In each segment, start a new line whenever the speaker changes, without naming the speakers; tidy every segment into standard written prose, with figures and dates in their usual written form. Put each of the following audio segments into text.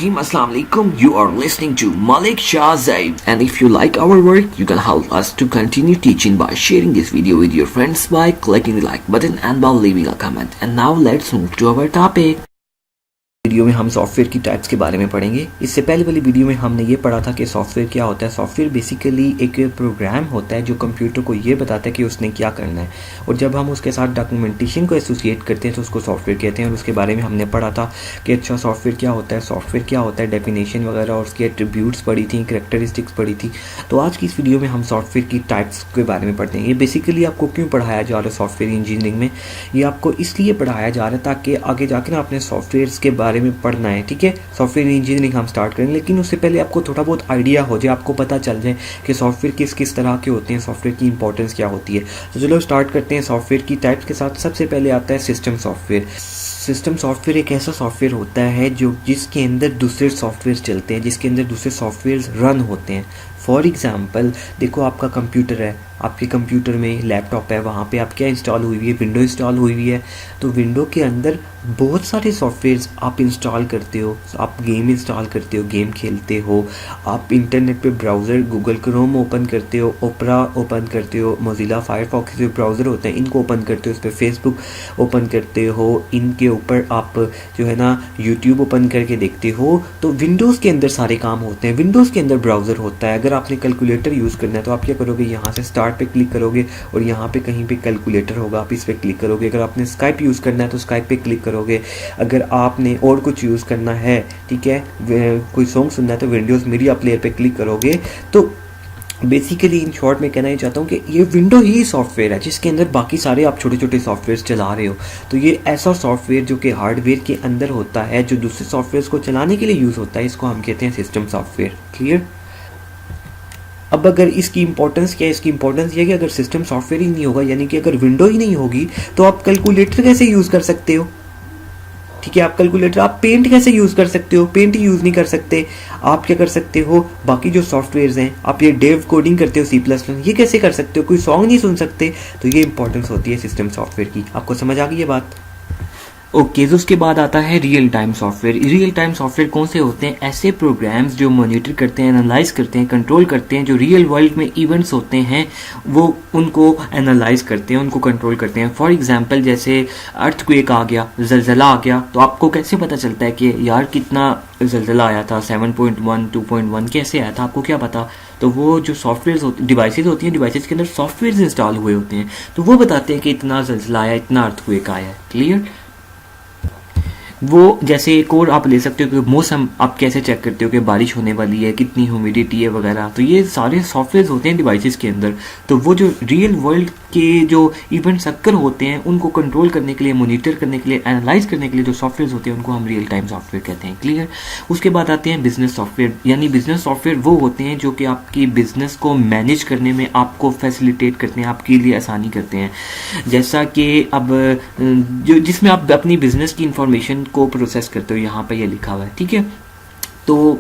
Bismillahirrahmanirrahim. Assalamu alaikum. You are listening to Malik Shah Zaid. And if you like our work, you can help us to continue teaching by sharing this video with your friends by clicking the like button and by leaving a comment. And now let's move to our topic. Video में हम software की types के बारे में पढ़ेंगे। इससे पहले वाली वीडियो में हमने ये पढ़ा था कि सॉफ्टवेयर क्या होता है। सॉफ्टवेयर बेसिकली एक प्रोग्राम होता है जो कंप्यूटर को ये बताता है कि उसने क्या करना है, और जब हम उसके साथ डॉक्यूमेंटेशन को एसोसिएट करते हैं तो उसको सॉफ्टवेयर कहते हैं। और उसके बारे में हमने पढ़ा था कि अच्छा सॉफ्टवेयर क्या होता है, सॉफ्टवेयर क्या होता है, डेफिनेशन वगैरह और उसके एट्रीब्यूट्स पढ़ी थी, करैक्टरिस्टिक्स पढ़ी थी। तो आज की इस वीडियो में हम सॉफ्टवेयर की टाइप्स के बारे में पढ़ते हैं। ये बेसिकली आपको क्यों पढ़ाया जा रहा है सॉफ्टवेयर इंजीनियरिंग में, ये आपको इसलिए पढ़ाया जा रहा है ताकि आगे जाकर ना अपने सॉफ्टवेयर के बारे में पढ़ना है। ठीक है, सॉफ्टवेयर इंजीनियरिंग हम स्टार्ट करेंगे, लेकिन उससे पहले आपको थोड़ा बहुत आइडिया हो जाए, आपको पता चल जाए कि सॉफ्टवेयर किस किस तरह के होते हैं, सॉफ्टवेयर की इंपॉर्टेंस क्या होती है। तो चलो स्टार्ट करते हैं सॉफ्टवेयर की टाइप्स के साथ। सबसे पहले आता है सिस्टम सॉफ्टवेयर। सिस्टम सॉफ्टवेयर एक ऐसा सॉफ्टवेयर होता है जो जिसके अंदर दूसरे सॉफ्टवेयर चलते हैं, जिसके अंदर दूसरे सॉफ्टवेयर रन होते हैं। फॉर एग्जांपल देखो, आपका कंप्यूटर है, आपके कंप्यूटर में लैपटॉप है, वहाँ पे आप क्या इंस्टॉल हुई हुई है, विंडो इंस्टॉल हुई हुई है। तो विंडो के अंदर बहुत सारे सॉफ्टवेयर्स आप इंस्टॉल करते हो, आप गेम इंस्टॉल करते हो, गेम खेलते हो, आप इंटरनेट पे ब्राउज़र गूगल क्रोम ओपन करते हो, ओपरा ओपन करते हो, मोज़िला फायरफॉक्स जो ब्राउज़र होते हैं इनको ओपन करते हो, उस पर फेसबुक ओपन करते हो, इनके ऊपर आप जो है ना यूट्यूब ओपन करके देखते हो। तो विंडोज़ के अंदर सारे काम होते हैं, विंडोज़ के अंदर ब्राउज़र होता है। अगर आपने कैलकुलेटर यूज़ करना है तो आप क्या करोगे, यहाँ से स्टार्ट पे क्लिक करोगे और यहाँ पे कहीं पे कैलकुलेटर होगा, आप इस पे क्लिक करोगे। अगर आपने स्काइप यूज़ करना है तो स्काइप पे क्लिक करोगे। अगर आपने और कुछ यूज़ करना है, ठीक है, कोई सॉन्ग सुनना है तो विंडोज़ मीडिया प्लेयर पे क्लिक करोगे। तो बेसिकली इन शॉर्ट में कहना ही चाहता हूँ कि ये विंडो ही सॉफ्टवेयर है जिसके अंदर बाकी सारे आप छोटे छोटे सॉफ्टवेयर चला रहे हो। तो ये ऐसा सॉफ्टवेयर जो कि हार्डवेयर के अंदर होता है, जो दूसरे सॉफ्टवेयर को चलाने के लिए यूज़ होता है, इसको हम कहते हैं सिस्टम सॉफ्टवेयर। क्लियर? अब अगर इसकी इंपॉर्टेंस क्या है, इसकी इंपॉर्टेंस ये है कि अगर सिस्टम सॉफ्टवेयर ही नहीं होगा, यानी कि अगर विंडो ही नहीं होगी, तो आप कैलकुलेटर कैसे यूज़ कर सकते हो। ठीक है, आप कैलकुलेटर, आप पेंट कैसे यूज़ कर सकते हो, पेंट ही यूज़ नहीं कर सकते। आप क्या कर सकते हो, बाकी जो सॉफ्टवेयर्स हैं, आप ये डेव कोडिंग करते हो C++, ये कैसे कर सकते हो, कोई सॉन्ग नहीं सुन सकते। तो ये इंपॉर्टेंस होती है सिस्टम सॉफ्टवेयर की। आपको समझ आ गई ये बात? ओके, तो उसके बाद आता है real time software. Real time software कौन से होते हैं? ऐसे प्रोग्राम्स जो मॉनिटर करते हैं, एनालाइज करते हैं, कंट्रोल करते हैं, जो रियल वर्ल्ड में इवेंट्स होते हैं वो उनको एनालाइज करते हैं, उनको कंट्रोल करते हैं। फॉर एग्जांपल जैसे अर्थक्वेक आ गया, जलजला आ गया, तो आपको कैसे पता चलता है कि यार कितना जलजला आया था, 7.1, 2.1 कैसे आया था, आपको क्या पता? तो वो जो सॉफ्टवेयर होती डिवाइसेज होती हैं, डिवाइसेज के अंदर सॉफ्टवेयर इंस्टॉल हुए होते हैं, तो वो बताते हैं कि इतना जलजला आया, इतना अर्थक्वेक आया है। क्लियर? वो जैसे एक और आप ले सकते हो कि मौसम आप कैसे चेक करते हो कि बारिश होने वाली है, कितनी ह्यूमिडिटी है वगैरह। तो ये सारे सॉफ्टवेयर होते हैं डिवाइसेस के अंदर। तो वो जो रियल वर्ल्ड के जो इवेंट्स अक्कर होते हैं उनको कंट्रोल करने के लिए, मॉनिटर करने के लिए, एनालाइज करने के लिए जो सॉफ्टवेयर होते हैं उनको हम रियल टाइम सॉफ्टवेयर कहते हैं। क्लियर? उसके बाद आते हैं बिजनेस सॉफ्टवेयर। यानी बिजनेस सॉफ्टवेयर वो होते हैं जो कि आपकी बिजनेस को मैनेज करने में आपको फैसिलिटेट करते हैं, आपके लिए आसानी करते हैं। जैसा कि अब जो जिसमें आप अपनी बिजनेस की इंफॉर्मेशन को प्रोसेस करते हो, यहाँ पे ये लिखा हुआ है। ठीक है, तो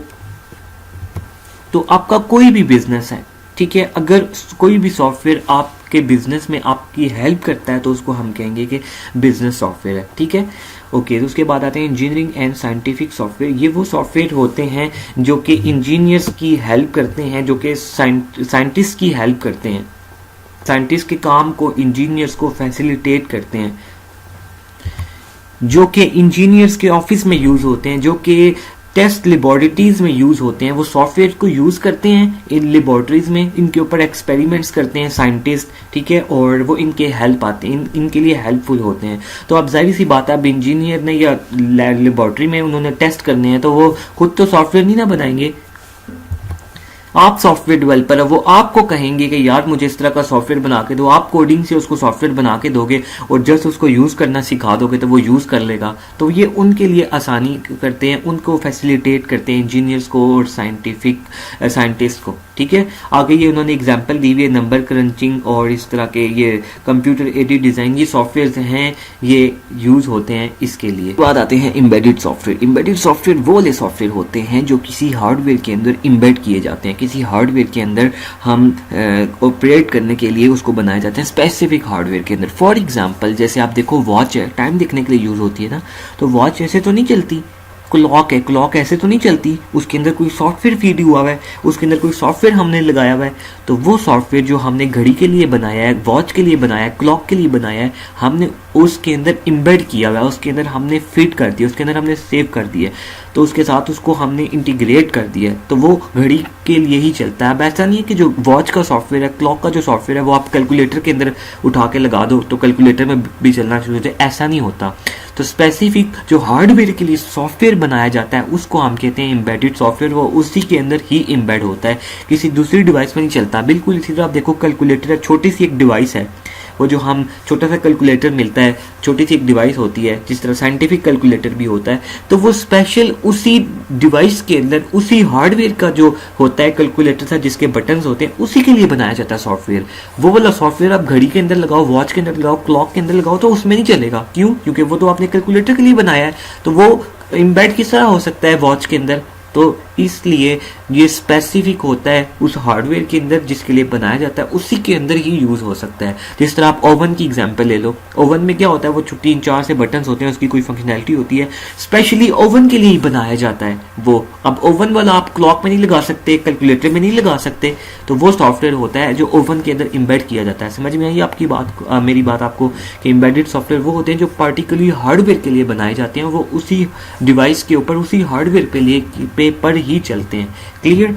आपका कोई भी बिजनेस है, ठीक है, अगर कोई भी सॉफ्टवेयर आपके बिजनेस में आपकी हेल्प करता है तो उसको हम कहेंगे कि बिजनेस सॉफ्टवेयर है। ठीक है, ओके। तो उसके बाद आते हैं इंजीनियरिंग एंड साइंटिफिक सॉफ्टवेयर। ये वो सॉफ्टवेयर होते हैं जो कि इंजीनियर्स की हेल्प करते हैं, जो कि साइंटिस्ट की हेल्प करते हैं, साइंटिस्ट के काम को इंजीनियर्स को फैसिलिटेट करते हैं, जो कि इंजीनियर्स के ऑफिस में यूज होते हैं, जो कि टेस्ट लेबोरेटरीज में यूज होते हैं। वो सॉफ्टवेयर को यूज करते हैं इन लेबोरेटरीज में, इनके ऊपर एक्सपेरिमेंट्स करते हैं साइंटिस्ट, ठीक है, और वो इनके हेल्प आते हैं, इनके लिए हेल्पफुल होते हैं। तो अब जाहिर सी बात है, अब इंजीनियर ने या लेबोरेटरी में उन्होंने टेस्ट करने हैं तो वो खुद तो सॉफ्टवेयर नहीं ना बनाएंगे। आप सॉफ्टवेयर डेवलपर है, वो आपको कहेंगे कि यार मुझे इस तरह का सॉफ्टवेयर बना के दो, आप कोडिंग से उसको सॉफ्टवेयर बना के दोगे और जस्ट उसको यूज़ करना सिखा दोगे तो वो यूज़ कर लेगा। तो ये उनके लिए आसानी करते हैं, उनको फैसिलिटेट करते हैं इंजीनियर्स को और साइंटिस्ट को। ठीक है, आगे ये उन्होंने एग्जांपल दी हुई है, नंबर क्रंचिंग और इस तरह के ये कंप्यूटर एडेड डिज़ाइन, ये सॉफ्टवेयर हैं, ये यूज़ होते हैं इसके लिए। बाद आते हैं एम्बेडेड सॉफ्टवेयर। एम्बेडेड सॉफ्टवेयर वो वाले सॉफ्टवेयर होते हैं जो किसी हार्डवेयर के अंदर एम्बेड किए जाते हैं, किसी हार्डवेयर के अंदर हम ऑपरेट करने के लिए उसको बनाए जाते हैं स्पेसिफिक हार्डवेयर के अंदर। फॉर एग्जांपल जैसे आप देखो वॉच है, टाइम देखने के लिए यूज़ होती है ना, तो वॉच ऐसे तो नहीं चलती, क्लॉक है, क्लॉक ऐसे तो नहीं चलती, उसके अंदर कोई सॉफ्टवेयर फीड हुआ हुआ है, उसके अंदर कोई सॉफ्टवेयर हमने लगाया हुआ है। तो वो सॉफ्टवेयर जो हमने घड़ी के लिए बनाया है, वॉच के लिए बनाया है, क्लॉक के लिए बनाया है, हमने उसके अंदर इम्बेड किया हुआ है, उसके अंदर हमने फिट कर दिया, उसके अंदर हमने सेव कर दिया, तो उसके साथ उसको हमने इंटीग्रेट कर दिया, तो वो घड़ी के लिए ही चलता है। अब ऐसा नहीं है कि जो वॉच का सॉफ्टवेयर है, क्लॉक का जो सॉफ्टवेयर है, वो आप कैलकुलेटर के अंदर उठा के लगा दो तो कैलकुलेटर में भी चलना शुरू हो जाए, ऐसा नहीं होता। तो स्पेसिफिक जो हार्डवेयर के लिए सॉफ्टवेयर बनाया जाता है उसको हम कहते हैं एम्बेडेड सॉफ्टवेयर, वो उसी के अंदर ही एम्बेड होता है, किसी दूसरी डिवाइस में नहीं चलता। बिल्कुल इसी तरह आप देखो कैलकुलेटर छोटी सी एक डिवाइस है, वो जो हम छोटा सा कैलकुलेटर मिलता है, छोटी सी एक डिवाइस होती है, जिस तरह साइंटिफिक कैलकुलेटर भी होता है, तो वो स्पेशल उसी डिवाइस के अंदर उसी हार्डवेयर का जो होता है कैलकुलेटर था, जिसके बटन्स होते हैं, उसी के लिए बनाया जाता है सॉफ्टवेयर। वो वाला सॉफ्टवेयर आप घड़ी के अंदर लगाओ, वॉच के अंदर लगाओ, क्लॉक के अंदर लगाओ, तो उसमें नहीं चलेगा। क्यों? क्योंकि वो तो आपने कैलकुलेटर के लिए बनाया है, तो वो इम्बेड किस तरह हो सकता है वॉच के अंदर? तो इसलिए ये स्पेसिफिक होता है उस हार्डवेयर के अंदर जिसके लिए बनाया जाता है, उसी के अंदर ही यूज हो सकता है। जिस तरह आप ओवन की एग्जांपल ले लो, ओवन में क्या होता है, वो 3-4 से बटन्स होते हैं, उसकी कोई फंक्शनैलिटी होती है, स्पेशली ओवन के लिए ही बनाया जाता है वो। अब ओवन वाला आप क्लॉक में नहीं लगा सकते, कैलकुलेटर में नहीं लगा सकते, तो वो सॉफ्टवेयर होता है जो ओवन के अंदर इम्बेड किया जाता है। समझ में आई आपकी बात, मेरी बात आपको, कि इम्बेडेड सॉफ्टवेयर वो होते हैं जो पार्टिकुलरली हार्डवेयर के लिए बनाए जाते हैं, वो उसी डिवाइस के ऊपर, उसी हार्डवेयर पर ही चलते हैं। क्लियर?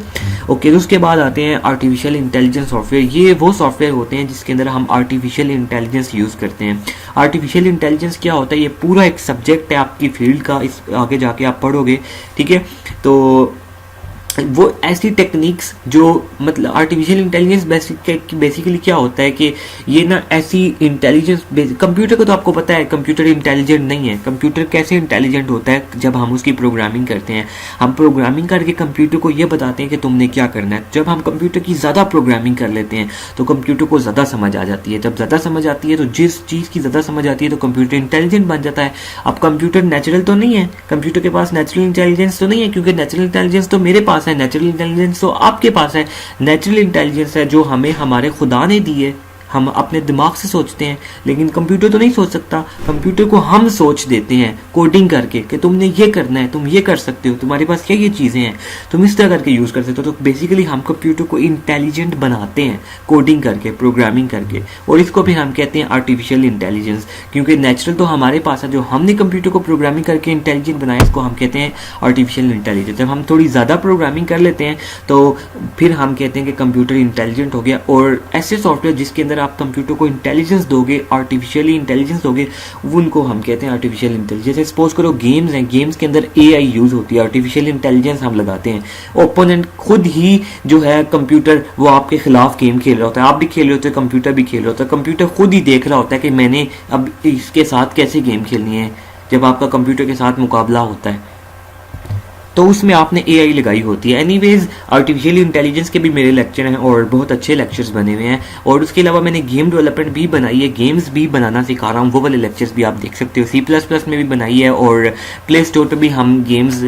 ओके, तो उसके बाद आते हैं आर्टिफिशियल इंटेलिजेंस सॉफ्टवेयर। ये वो सॉफ्टवेयर होते हैं जिसके अंदर हम आर्टिफिशियल इंटेलिजेंस यूज करते हैं। आर्टिफिशियल इंटेलिजेंस क्या होता है? ये पूरा एक सब्जेक्ट है आपकी फील्ड का, इस आगे जाके आप पढ़ोगे, ठीक है? तो वो ऐसी टेक्निक्स जो, मतलब आर्टिफिशियल इंटेलिजेंस बेसिकली क्या होता है कि ये ना ऐसी इंटेलिजेंस, कंप्यूटर को तो आपको पता है कंप्यूटर इंटेलिजेंट नहीं है। कंप्यूटर कैसे इंटेलिजेंट होता है? जब हम उसकी प्रोग्रामिंग करते हैं, हम प्रोग्रामिंग करके कंप्यूटर को ये बताते हैं कि तुमने क्या करना है। जब हम कंप्यूटर की ज़्यादा प्रोग्रामिंग कर लेते हैं तो कंप्यूटर को ज़्यादा समझ आ जाती है। जब ज़्यादा समझ आती है, तो जिस चीज़ की ज़्यादा समझ आती है, तो कंप्यूटर इंटेलिजेंट बन जाता है। अब कंप्यूटर नेचुरल तो नहीं है, कंप्यूटर के पास नेचुरल इंटेलिजेंस तो नहीं है, क्योंकि नेचुरल इंटेलिजेंस तो मेरे पास है, नेचुरल इंटेलिजेंस तो आपके पास है। नेचुरल इंटेलिजेंस है जो हमें हमारे खुदा ने दी है, हम अपने दिमाग से सोचते हैं, लेकिन कंप्यूटर तो नहीं सोच सकता। कंप्यूटर को हम सोच देते हैं कोडिंग करके कि तुमने ये करना है, तुम ये कर सकते हो, तुम्हारे पास क्या ये चीज़ें हैं, तुम इस तरह करके यूज़ कर सकते हो। तो बेसिकली हम कंप्यूटर को इंटेलिजेंट बनाते हैं कोडिंग करके, प्रोग्रामिंग करके, और इसको भी हम कहते हैं आर्टिफिशियल इंटेलिजेंस। क्योंकि नेचुरल तो हमारे पास है, जो हमने कंप्यूटर को प्रोग्रामिंग करके इंटेलिजेंट बनाया, इसको हम कहते हैं आर्टिफिशियल इंटेलिजेंस। जब हम थोड़ी ज़्यादा प्रोग्रामिंग कर लेते हैं तो फिर हम कहते हैं कि कंप्यूटर इंटेलिजेंट हो गया। और ऐसे सॉफ्टवेयर जिसके अंदर आप कंप्यूटर को इंटेलिजेंस दोगे, आर्टिफिशियली इंटेलिजेंस दोगे, उनको हम कहते हैं आर्टिफिशियल इंटेलिजेंस। सपोज करो गेम्स हैं, गेम्स के अंदर एआई यूज होती है, आर्टिफिशियल इंटेलिजेंस हम लगाते हैं। ओपोनेंट खुद ही जो है कंप्यूटर, वो आपके खिलाफ गेम खेल रहा होता है, आप भी खेल रहे होते हैं, कंप्यूटर भी खेल रहा होता है, कंप्यूटर खुद ही देख रहा होता है कि मैंने अब इसके साथ कैसे गेम खेलनी है। जब आपका कंप्यूटर के साथ मुकाबला होता है तो उसमें आपने एआई लगाई होती है। एनीवेज, आर्टिफिशियल इंटेलिजेंस के भी मेरे लेक्चर हैं और बहुत अच्छे लेक्चर्स बने हुए हैं। और उसके अलावा मैंने गेम डेवलपमेंट भी बनाई है, गेम्स भी बनाना सिखा रहा हूँ, वो वाले लेक्चर्स भी आप देख सकते हो। C++ में भी बनाई है, और प्ले स्टोर पर भी हम गेम्स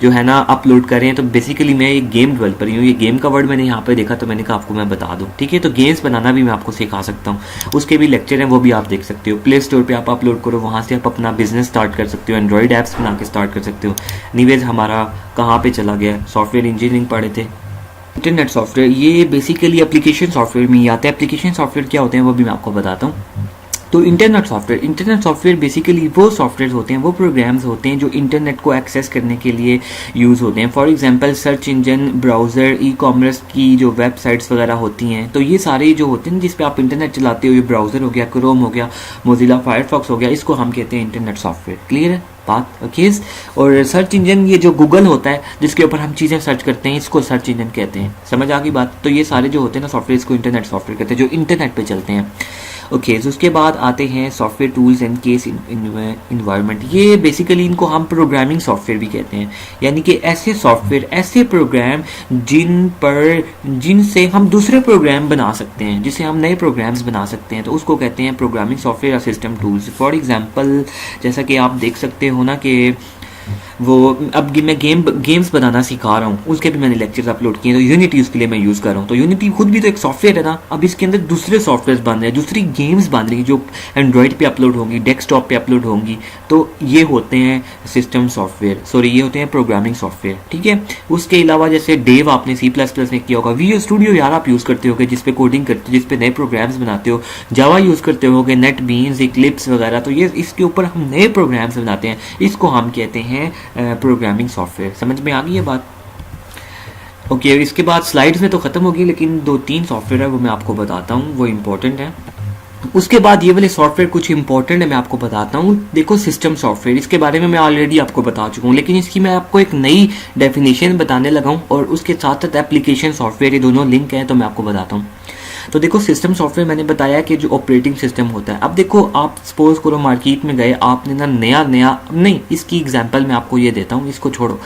जो है ना अपलोड कर रहे हैं। तो बेसिकली मैं एक गेम डेवलपर हूँ। ये गेम का वर्ड मैंने यहाँ पर देखा तो मैंने कहा आपको मैं बता दूँ, ठीक है? तो गेम्स बनाना भी मैं आपको सिखा सकता हूँ, उसके भी लेक्चर हैं, वो भी आप देख सकते हो। प्ले स्टोर पर आप अपलोड करो, वहाँ से आप अपना बिजनेस स्टार्ट कर सकते हो, एंड्रॉइड ऐप्स बना के स्टार्ट कर सकते हो। एनीवेज, हमारा कहाँ पे चला गया? सॉफ्टवेयर इंजीनियरिंग पढ़े थे, इंटरनेट सॉफ्टवेयर। ये बेसिकली एप्लीकेशन सॉफ्टवेयर में ही आता है। एप्लीकेशन सॉफ्टवेयर क्या होते हैं वो भी मैं आपको बताता हूँ। तो इंटरनेट सॉफ्टवेयर बेसिकली वो सॉफ्टवेयर होते हैं, वो प्रोग्राम्स होते हैं जो इंटरनेट को एक्सेस करने के लिए यूज़ होते हैं। For example search engine, browser, e commerce की जो वेबसाइट्स वगैरह होती हैं, तो ये सारे जो होते हैं जिस पे आप इंटरनेट चलाते हो, ये ब्राउज़र हो गया, क्रोम हो गया, मोजिला फायरफॉक्स हो गया, इसको हम कहते हैं इंटरनेट सॉफ्टवेयर। क्लियर है बात? ओके। और सर्च इंजन, ये जो गूगल होता है जिसके ऊपर हम चीज़ें सर्च करते हैं, इसको सर्च इंजन कहते हैं। समझ आ गई बात? तो ये सारे जो होते हैं ना सॉफ्टवेयर, इसको इंटरनेट सॉफ्टवेयर कहते हैं, जो इंटरनेट पे चलते हैं। ओके, तो उसके बाद आते हैं software tools and case environment. ये बेसिकली इनको हम प्रोग्रामिंग सॉफ्टवेयर भी कहते हैं, यानी कि ऐसे सॉफ्टवेयर, ऐसे प्रोग्राम जिनसे हम दूसरे प्रोग्राम बना सकते हैं, जिससे हम नए प्रोग्राम्स बना सकते हैं, तो उसको कहते हैं प्रोग्रामिंग सॉफ्टवेयर या सिस्टम टूल्स। फॉर एग्जांपल, जैसा कि आप देख सकते हो ना कि वो अब मैं गेम्स बनाना सिखा रहा हूँ, उसके भी मैंने लेक्चर्स अपलोड किए, तो यूनिटी उसके लिए मैं यूज़ कर रहा हूँ। तो यूनिटी खुद भी तो एक सॉफ्टवेयर है ना, अब इसके अंदर दूसरे सॉफ्टवेयर बन रहे हैं, दूसरी गेम्स बन रही हैं जो एंड्रॉयड पे अपलोड होंगी, डेस्कटॉप पे अपलोड होंगी। तो ये होते हैं सिस्टम सॉफ्टवेयर, सॉरी ये होते हैं प्रोग्रामिंग सॉफ्टवेयर, ठीक है। उसके अलावा जैसे डेव आपने C++ में किया होगा, विजुअल स्टूडियो यार आप यूज़ करते होगे जिस पे कोडिंग करते हो, जिस पे नए प्रोग्राम्स बनाते हो, जावा यूज़ करते होगे, नेट बीन्स, इक्लिप्स वगैरह, तो ये इसके ऊपर हम नए प्रोग्राम्स बनाते हैं, इसको हम कहते हैं प्रोग्रामिंग सॉफ्टवेयर। समझ में आ गई ये बात? ओके इसके बाद स्लाइड्स में तो ख़त्म होगी, लेकिन 2-3 सॉफ्टवेयर है वो मैं आपको बताता हूँ, वो इंपॉर्टेंट है। उसके बाद ये वाले सॉफ्टवेयर कुछ इंपॉर्टेंट है, मैं आपको बताता हूँ। देखो सिस्टम सॉफ्टवेयर, इसके बारे में मैं ऑलरेडी आपको बता चुका हूँ, लेकिन इसकी मैं आपको एक नई डेफिनेशन बताने लगा हूँ, और उसके साथ साथ एप्लीकेशन सॉफ्टवेयर, ये दोनों लिंक हैं, तो मैं आपको बताता हूँ। तो देखो सिस्टम सॉफ्टवेयर मैंने बताया कि जो ऑपरेटिंग सिस्टम होता है। अब देखो आप सपोज करो मार्केट में गए, आपने ना नया नहीं, इसकी एग्जांपल मैं आपको ये देता हूँ, इसको छोड़ो।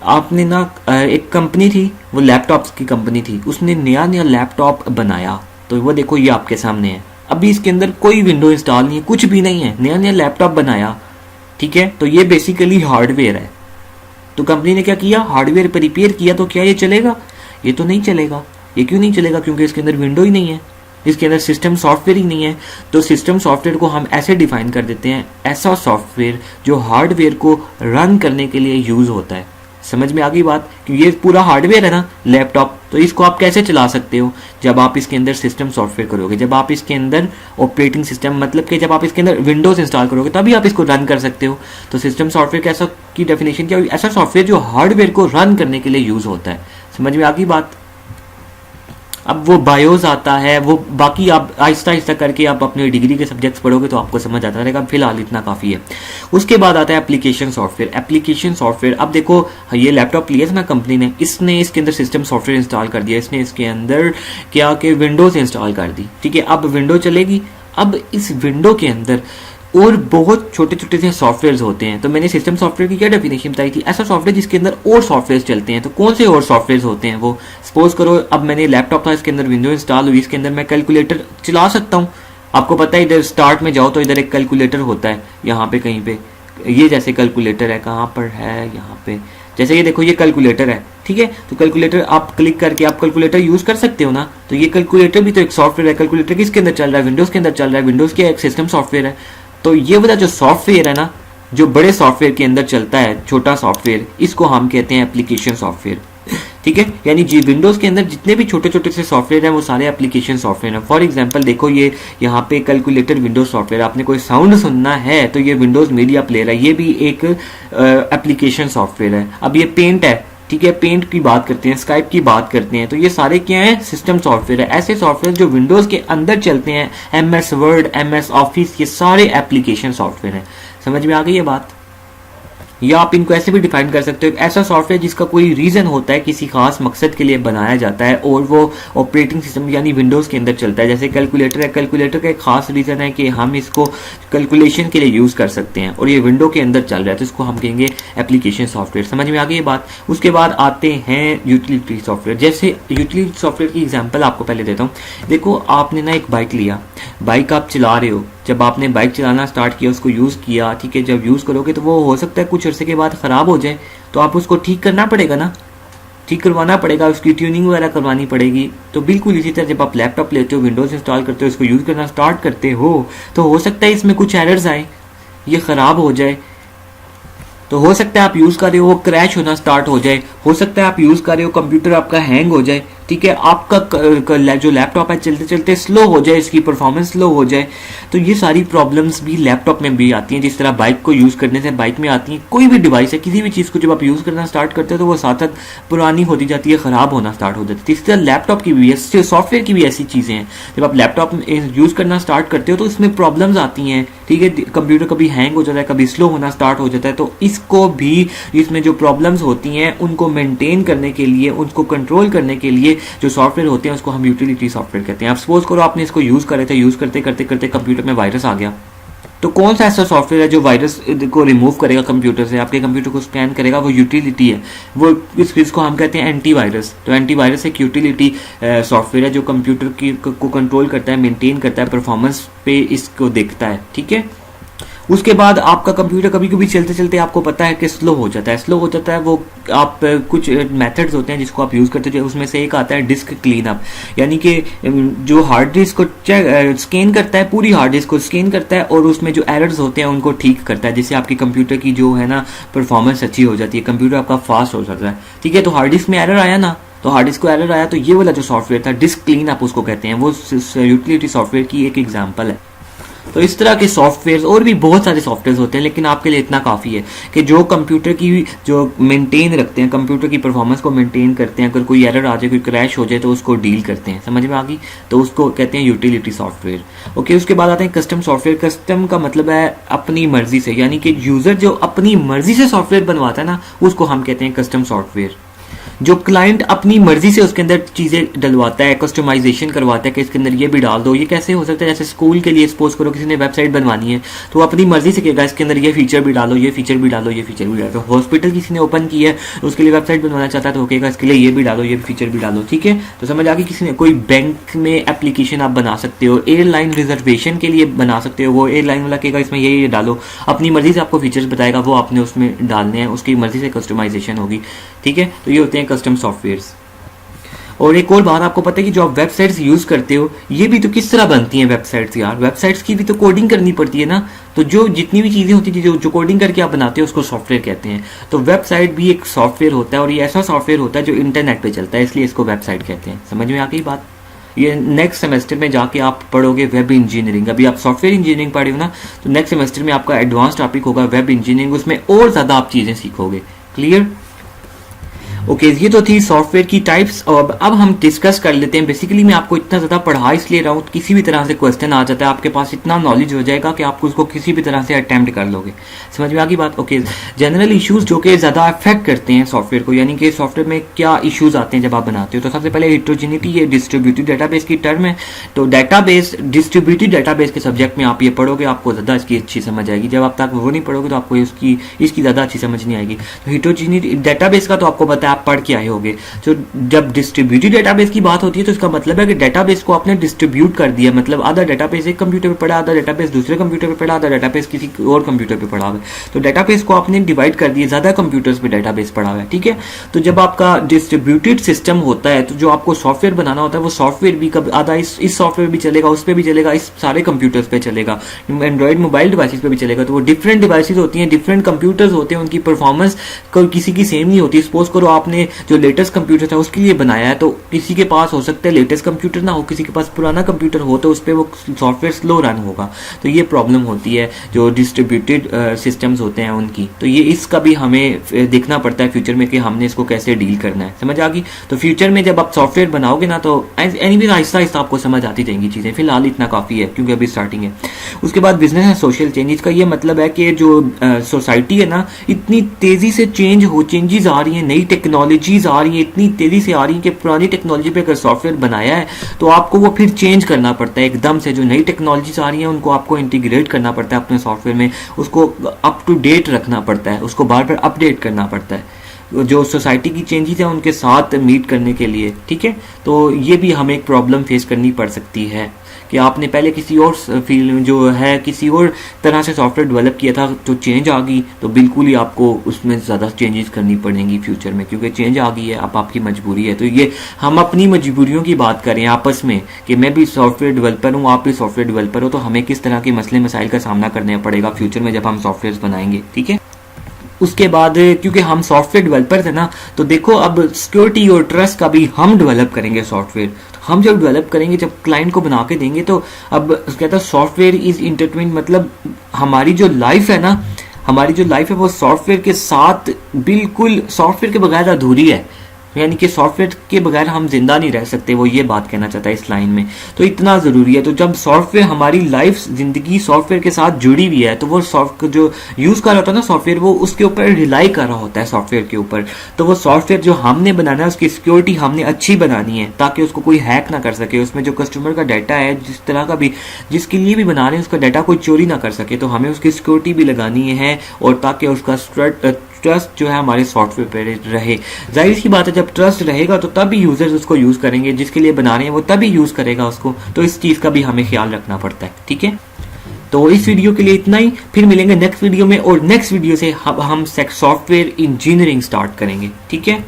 आपने ना एक कंपनी थी, वो लैपटॉप्स की कंपनी थी, उसने नया लैपटॉप बनाया, तो वो देखो ये आपके सामने है। अभी इसके अंदर कोई विंडो इंस्टॉल नहीं है, कुछ भी नहीं है, नया लैपटॉप बनाया, ठीक है। तो ये बेसिकली हार्डवेयर है। तो कंपनी ने क्या किया, हार्डवेयर पर रिपेयर किया, तो क्या ये चलेगा? ये तो नहीं चलेगा। ये क्यों नहीं चलेगा? क्योंकि इसके अंदर विंडो ही नहीं है, इसके अंदर सिस्टम सॉफ्टवेयर ही नहीं है। तो सिस्टम सॉफ्टवेयर को हम ऐसे डिफाइन कर देते हैं, ऐसा सॉफ्टवेयर जो हार्डवेयर को रन करने के लिए यूज होता है। समझ में आ गई बात? क्योंकि ये पूरा हार्डवेयर है ना लैपटॉप, तो इसको आप कैसे चला सकते हो? जब आप इसके अंदर सिस्टम सॉफ्टवेयर करोगे, जब आप इसके अंदर ऑपरेटिंग सिस्टम, मतलब कि जब आप इसके अंदर विंडोज इंस्टॉल करोगे, तभी आप इसको रन कर सकते हो। तो सिस्टम सॉफ्टवेयर कैसा की डेफिनेशन क्या हुई? ऐसा सॉफ्टवेयर जो हार्डवेयर को रन करने के लिए यूज होता है। समझ में आ गई बात? अब वो बायोस आता है, वो बाकी आप आहिस्ता आहिस्ता करके आप अपने डिग्री के सब्जेक्ट्स पढ़ोगे तो आपको समझ आता रहेगा, फिलहाल इतना काफ़ी है। उसके बाद आता है एप्लीकेशन सॉफ्टवेयर। एप्लीकेशन सॉफ्टवेयर, अब देखो ये लैपटॉप लिया था ना कंपनी ने, इसने इसके अंदर सिस्टम सॉफ्टवेयर इंस्टॉल कर दिया, इसने इसके अंदर क्या कि विंडोज इंस्टॉल कर दी, ठीक है। अब विंडो चलेगी। अब इस विंडो के अंदर और बहुत छोटे छोटे से सॉफ्टवेयर होते हैं। तो मैंने सिस्टम सॉफ्टवेयर की क्या डेफिनेशन बताई थी? ऐसा सॉफ्टवेयर जिसके अंदर और सॉफ्टवेयर चलते हैं। तो कौन से और सॉफ्टवेयर होते हैं वो? सपोज करो अब मैंने लैपटॉप था, इसके अंदर विंडो इंस्टॉल हुई, इसके अंदर मैं कैलकुलेटर चला सकता हूँ। आपको पता है इधर स्टार्ट में जाओ तो इधर एक कैलकुलेटर होता है, यहाँ पे कहीं पे, ये जैसे कैलकुलेटर है, कहाँ पर है, यहाँ पे, जैसे ये देखो ये कैलकुलेटर है, ठीक है। तो कैलकुलेटर आप क्लिक करके आप कैलकुलेटर यूज कर सकते हो ना। तो ये कैलकुलेटर भी तो एक सॉफ्टवेयर है। कैलकुलेटर किसके अंदर चल रहा है? विंडोज के अंदर चल रहा है। विंडोज के एक सिस्टम सॉफ्टवेयर है। तो ये वाला जो सॉफ्टवेयर है ना, जो बड़े सॉफ्टवेयर के अंदर चलता है, छोटा सॉफ्टवेयर, इसको हम कहते हैं एप्लीकेशन सॉफ्टवेयर, ठीक है। यानी जी विंडोज के अंदर जितने भी छोटे छोटे से सॉफ्टवेयर हैं वो सारे एप्लीकेशन सॉफ्टवेयर हैं। फॉर एग्जांपल देखो ये यहाँ पे कैलकुलेटर विंडोज सॉफ्टवेयर, आपने कोई साउंड सुनना है तो ये विंडोज मीडिया प्लेयर है, ये भी एक एप्लीकेशन सॉफ्टवेयर है। अब ये पेंट है, ठीक है, पेंट की बात करते हैं, स्काइप की बात करते हैं, तो ये सारे क्या हैं? सिस्टम सॉफ्टवेयर है। ऐसे सॉफ्टवेयर जो विंडोज के अंदर चलते हैं, MS वर्ड, MS ऑफिस, ये सारे एप्लीकेशन सॉफ्टवेयर हैं। समझ में आ गई ये बात? या आप इनको ऐसे भी डिफाइन कर सकते हो, ऐसा सॉफ्टवेयर जिसका कोई रीजन होता है, किसी खास मकसद के लिए बनाया जाता है और वो ऑपरेटिंग सिस्टम यानी विंडोज के अंदर चलता है। जैसे कैलकुलेटर है, कैलकुलेटर का एक खास रीजन है कि हम इसको कैलकुलेशन के लिए यूज कर सकते हैं और ये विंडो के अंदर चल रहा है, तो इसको हम कहेंगे एप्लीकेशन सॉफ्टवेयर। समझ में आ गई ये बात? उसके बाद आते हैं यूटिलिटी सॉफ्टवेयर। जैसे यूटिलिटी सॉफ्टवेयर की एग्जाम्पल आपको पहले देता हूँ। देखो आपने ना एक बाइक लिया, बाइक आप चला रहे हो, जब आपने बाइक चलाना स्टार्ट किया, उसको यूज़ किया, ठीक है, जब यूज़ करोगे तो वो हो सकता है कुछ अरसे के बाद ख़राब हो जाए, तो आप उसको ठीक करना पड़ेगा ना, ठीक करवाना पड़ेगा, उसकी ट्यूनिंग वगैरह करवानी पड़ेगी। तो बिल्कुल इसी तरह जब आप लैपटॉप लेते हो, विंडोज़ इंस्टॉल करते हो, इसको यूज़ करना स्टार्ट करते हो, तो हो सकता है इसमें कुछ एरर्स आए, ये ख़राब हो जाए, तो हो सकता है आप यूज़ कर रहे हो वो क्रैश होना स्टार्ट हो जाए, हो सकता है आप यूज़ कर रहे हो कंप्यूटर आपका हैंग हो जाए, ठीक है, आपका जो लैपटॉप है चलते चलते स्लो हो जाए, इसकी परफॉर्मेंस स्लो हो जाए। तो ये सारी प्रॉब्लम्स भी लैपटॉप में भी आती हैं, जिस तरह बाइक को यूज़ करने से बाइक में आती हैं। कोई भी डिवाइस है, किसी भी चीज़ को जब आप यूज़ करना स्टार्ट करते हो तो वो साथ साथ पुरानी होती जाती है, ख़राब होना स्टार्ट हो जाती है। इस तरह लैपटॉप की भी, सॉफ्टवेयर की भी ऐसी चीज़ें हैं, जब आप लैपटॉप यूज़ करना स्टार्ट करते हो तो इसमें प्रॉब्लम्स आती हैं, ठीक है, कंप्यूटर कभी हैंग हो जाता है, कभी स्लो होना स्टार्ट हो जाता है। तो इसको भी, इसमें जो प्रॉब्लम्स होती हैं उनको मेंटेन करने के लिए, उनको कंट्रोल करने के लिए जो सॉफ्टवेयर होते हैं उसको हम यूटिलिटी सॉफ्टवेयर कहते हैं। आप सपोज करो आपने इसको यूज़ करे थे, यूज़ करते करते करते कंप्यूटर में वायरस आ गया, तो कौन सा ऐसा सॉफ्टवेयर है जो वायरस को रिमूव करेगा कंप्यूटर से, आपके कंप्यूटर को स्कैन करेगा? वो यूटिलिटी है, वो इसको हम कहते हैं एंटीवायरस। तो एंटीवायरस एक यूटिलिटी सॉफ्टवेयर है जो कंप्यूटर को कंट्रोल करता है, मेंटेन करता है, परफॉर्मेंस पे इसको देखता है, ठीक है। उसके बाद आपका कंप्यूटर कभी कभी चलते चलते आपको पता है कि स्लो हो जाता है। स्लो हो जाता है वो आप कुछ मेथड्स होते हैं जिसको आप यूज़ करते हो, उसमें से एक आता है डिस्क क्लीन अप, यानी कि जो हार्ड डिस्क को स्कैन करता है, पूरी हार्ड डिस्क को स्कैन करता है और उसमें जो एरर्स होते हैं उनको ठीक करता है, जिससे आपके कंप्यूटर की जो है ना परफॉर्मेंस अच्छी हो जाती है, कंप्यूटर आपका फास्ट हो जाता है। ठीक है, तो हार्ड डिस्क में एरर आया ना, तो हार्ड डिस्क को एरर आया तो ये वाला जो सॉफ्टवेयर था डिस्क क्लीन अप उसको कहते हैं, वो यूटिलिटी सॉफ्टवेयर की एक एग्जांपल है। तो इस तरह के सॉफ्टवेयर और भी बहुत सारे सॉफ्टवेयर होते हैं, लेकिन आपके लिए इतना काफ़ी है कि जो कंप्यूटर की जो मेंटेन रखते हैं, कंप्यूटर की परफॉर्मेंस को मेंटेन करते हैं, अगर कोई एरर आ जाए, कोई क्रैश हो जाए तो उसको डील करते हैं। समझ में आ गई? तो उसको कहते हैं यूटिलिटी सॉफ्टवेयर। ओके, उसके बाद आते हैं कस्टम सॉफ्टवेयर। कस्टम का मतलब है अपनी मर्जी से, यानी कि यूज़र जो अपनी मर्जी से सॉफ्टवेयर बनवाता है ना, उसको हम कहते हैं कस्टम सॉफ्टवेयर। जो क्लाइंट अपनी मर्जी से उसके अंदर चीज़ें डलवाता है, कस्टमाइजेशन करवाता है कि इसके अंदर ये भी डाल दो। ये कैसे हो सकता है? जैसे स्कूल के लिए सपोज करो किसी ने वेबसाइट बनवानी है तो अपनी मर्जी से कहेगा इसके अंदर ये फीचर भी डालो, ये फीचर भी डालो, ये फीचर भी डालो। हॉस्पिटल किसी ने ओपन की है उसके लिए वेबसाइट बनवाना चाहता है तो कहेगा इसके लिए ये भी डालो, ये फीचर भी डालो। ठीक है, तो समझ आ गई? किसी ने कोई बैंक में एप्लीकेशन आप बना सकते हो, एयरलाइन रिजर्वेशन के लिए बना सकते हो, वो एयरलाइन वाला कहेगा इसमें ये डालो, अपनी मर्जी से आपको फीचर्स बताएगा, वो आपने उसमें डालने हैं, उसकी मर्जी से कस्टमाइजेशन होगी। ठीक है, तो ये होते हैं कस्टम सॉफ्टवेयर। और एक और बात आपको पता है कि जो आप वेबसाइट्स यूज़ करते हो ये भी तो किस तरह बनती हैं वेबसाइट्स यार, वेबसाइट्स की भी तो कोडिंग करनी पड़ती है ना। तो जो जितनी भी चीज़ें होती थी जो कोडिंग करके आप बनाते हो उसको सॉफ्टवेयर कहते हैं। तो वेबसाइट भी एक सॉफ्टवेयर होता है और ये ऐसा सॉफ्टवेयर होता है जो इंटरनेट पे चलता है, इसलिए इसको वेबसाइट कहते हैं। समझ में आ गई बात? ये नेक्स्ट सेमेस्टर में जाके आप पढ़ोगे वेब इंजीनियरिंग। अभी आप सॉफ्टवेयर इंजीनियरिंग पढ़े हो ना, तो नेक्स्ट सेमेस्टर में आपका एडवांस टॉपिक होगा वेब इंजीनियरिंग, उसमें और ज़्यादा आप चीज़ें सीखोगे। क्लियर? ओके, ये तो थी सॉफ्टवेयर की टाइप्स। और अब हम डिस्कस कर लेते हैं। बेसिकली मैं आपको इतना ज़्यादा पढ़ा इसलिए रहा हूँ, किसी भी तरह से क्वेश्चन आ जाता है आपके पास इतना नॉलेज हो जाएगा कि आप उसको किसी भी तरह से अटेम्प्ट कर लोगे। समझ में आ गई बात? ओके, जनरल इश्यूज जो कि ज़्यादा अफेक्ट करते हैं सॉफ्टवेयर को, यानी कि सॉफ्टवेयर में क्या इश्यूज आते हैं जब आप बनाते हो। तो सबसे पहले हिट्रोजेनिटी, ये डिस्ट्रीब्यूटेड डेटाबेस की टर्म है। तो डेटाबेस, डिस्ट्रीब्यूटेड डेटाबेस के सब्जेक्ट में आप ये पढ़ोगे, आपको ज़्यादा इसकी अच्छी समझ आएगी। जब आप तक वो नहीं पढ़ोगे तो आपको इसकी ज़्यादा अच्छी समझ नहीं आएगी। तो हिट्रोजेनिटी डेटाबेस का तो आपको पता है, आप पढ़ के आए होगे। तो जब डिस्ट्रीब्यूटेड डेटाबेस की बात होती है तो इसका मतलब है कि डेटाबेस को आपने डिस्ट्रीब्यूट कर दिया, मतलब आधा डेटाबेस एक कंप्यूटर पे पड़ा, आधा डेटाबेस दूसरे कंप्यूटर पे पड़ा, आधा डेटाबेस किसी और कंप्यूटर पे पड़ा हुआ है। तो डेटाबेस को आपने डिवाइड कर दिया, ज्यादा कंप्यूटर्स पे डेटाबेस पड़ा हुआ है। ठीक है, तो जब आपका डिस्ट्रीब्यूटेड सिस्टम होता है तो जो आपको सॉफ्टवेयर बनाना होता है वो सॉफ्टवेयर भी कब आधा इस सॉफ्टवेयर भी चलेगा, उस पर भी चलेगा, इस सारे कंप्यूटर्स पे चलेगा, एंड्रॉइड मोबाइल डिवाइसेस पे भी चलेगा। तो वो डिफरेंट डिवाइसेस होती हैं, डिफरेंट कंप्यूटर्स होते हैं, उनकी परफॉर्मेंस किसी की सेम नहीं होती। सपोज करो आपने जो लेटेस्ट कंप्यूटर था उसके लिए बनाया है, तो किसी के पास हो सकता है लेटेस्ट कंप्यूटर ना हो, किसी के पास पुराना कंप्यूटर हो, तो उस पर वो सॉफ्टवेयर स्लो रन होगा। तो ये प्रॉब्लम होती है जो डिस्ट्रीब्यूटेड सिस्टम्स होते हैं उनकी। तो ये इसका भी हमें देखना पड़ता है फ्यूचर में कि हमने इसको कैसे डील करना है। समझ आ गई? तो फ्यूचर में जब आप सॉफ्टवेयर बनाओगे ना तो एनीवे आहिस्ता आहिस्ता आपको समझ आती जाएंगी चीज़ें, फिलहाल इतना काफ़ी है क्योंकि अभी स्टार्टिंग है। उसके बाद बिजनेस एंड सोशल चेंजेस का ये मतलब है कि जो सोसाइटी है ना, इतनी तेज़ी से चेंजेस आ रही हैं, नई टेक्नोलॉजीज आ रही हैं, इतनी तेज़ी से आ रही है कि पुरानी टेक्नोलॉजी पे अगर सॉफ्टवेयर बनाया है तो आपको वो फिर चेंज करना पड़ता है एकदम से। जो नई टेक्नोलॉजीज आ रही हैं उनको आपको इंटीग्रेट करना पड़ता है अपने सॉफ्टवेयर में, उसको अप टू डेट रखना पड़ता है, उसको बार बार अपडेट करना पड़ता है जो सोसाइटी की चेंजेस हैं उनके साथ मीट करने के लिए। ठीक है, तो ये भी हमें एक प्रॉब्लम फेस करनी पड़ सकती है कि आपने पहले किसी और फील्ड में जो है किसी और तरह से सॉफ्टवेयर डेवलप किया था, तो चेंज आ गई तो बिल्कुल ही आपको उसमें ज़्यादा चेंजेस करनी पड़ेंगी फ्यूचर में, क्योंकि चेंज आ गई है, अब आपकी मजबूरी है। तो ये हम अपनी मजबूरियों की बात करें आपस में कि मैं भी सॉफ्टवेयर डेवलपर हूँ, आप भी सॉफ्टवेयर डेवलपर हो, तो हमें किस तरह के मसले मसाइल का सामना करना पड़ेगा फ्यूचर में जब हम सॉफ्टवेयर बनाएंगे। ठीक है, उसके बाद क्योंकि हम सॉफ्टवेयर डेवलपर थे ना, तो देखो अब सिक्योरिटी और ट्रस्ट का भी हम डेवलप करेंगे सॉफ्टवेयर। हम जब डेवलप करेंगे, जब क्लाइंट को बना के देंगे, तो अब कहता है सॉफ्टवेयर इज इंटरट्विन्ड, मतलब हमारी जो लाइफ है ना, हमारी जो लाइफ है वो सॉफ्टवेयर के साथ बिल्कुल, सॉफ्टवेयर के बगैर अधूरी है, यानी कि सॉफ्टवेयर के बगैर हम जिंदा नहीं रह सकते, वो ये बात कहना चाहता है इस लाइन में। तो इतना ज़रूरी है। तो जब सॉफ्टवेयर, हमारी लाइफ जिंदगी सॉफ्टवेयर के साथ जुड़ी हुई है, तो वो जो यूज़ कर रहा होता है ना सॉफ्टवेयर, वो उसके ऊपर रिलाई कर रहा होता है सॉफ्टवेयर के ऊपर। तो वो सॉफ्टवेयर जो हमने बनाना है उसकी सिक्योरिटी हमने अच्छी बनानी है ताकि उसको कोई हैक ना कर सके, उसमें जो कस्टमर का डाटा है, जिस तरह का भी, जिसके लिए भी बना रहे हैं, उसका डाटा कोई चोरी ना कर सके। तो हमें उसकी सिक्योरिटी भी लगानी है और ताकि उसका ट्रस्ट जो है हमारे सॉफ्टवेयर पे रहे। जाहिर सी बात है, जब ट्रस्ट रहेगा तो तभी यूजर्स उसको यूज करेंगे, जिसके लिए बना रहे हैं वो तभी यूज करेगा उसको। तो इस चीज का भी हमें ख्याल रखना पड़ता है। ठीक है,
तो इस वीडियो के लिए इतना ही, फिर मिलेंगे नेक्स्ट वीडियो में, और नेक्स्ट वीडियो से हम सॉफ्टवेयर इंजीनियरिंग स्टार्ट करेंगे। ठीक है।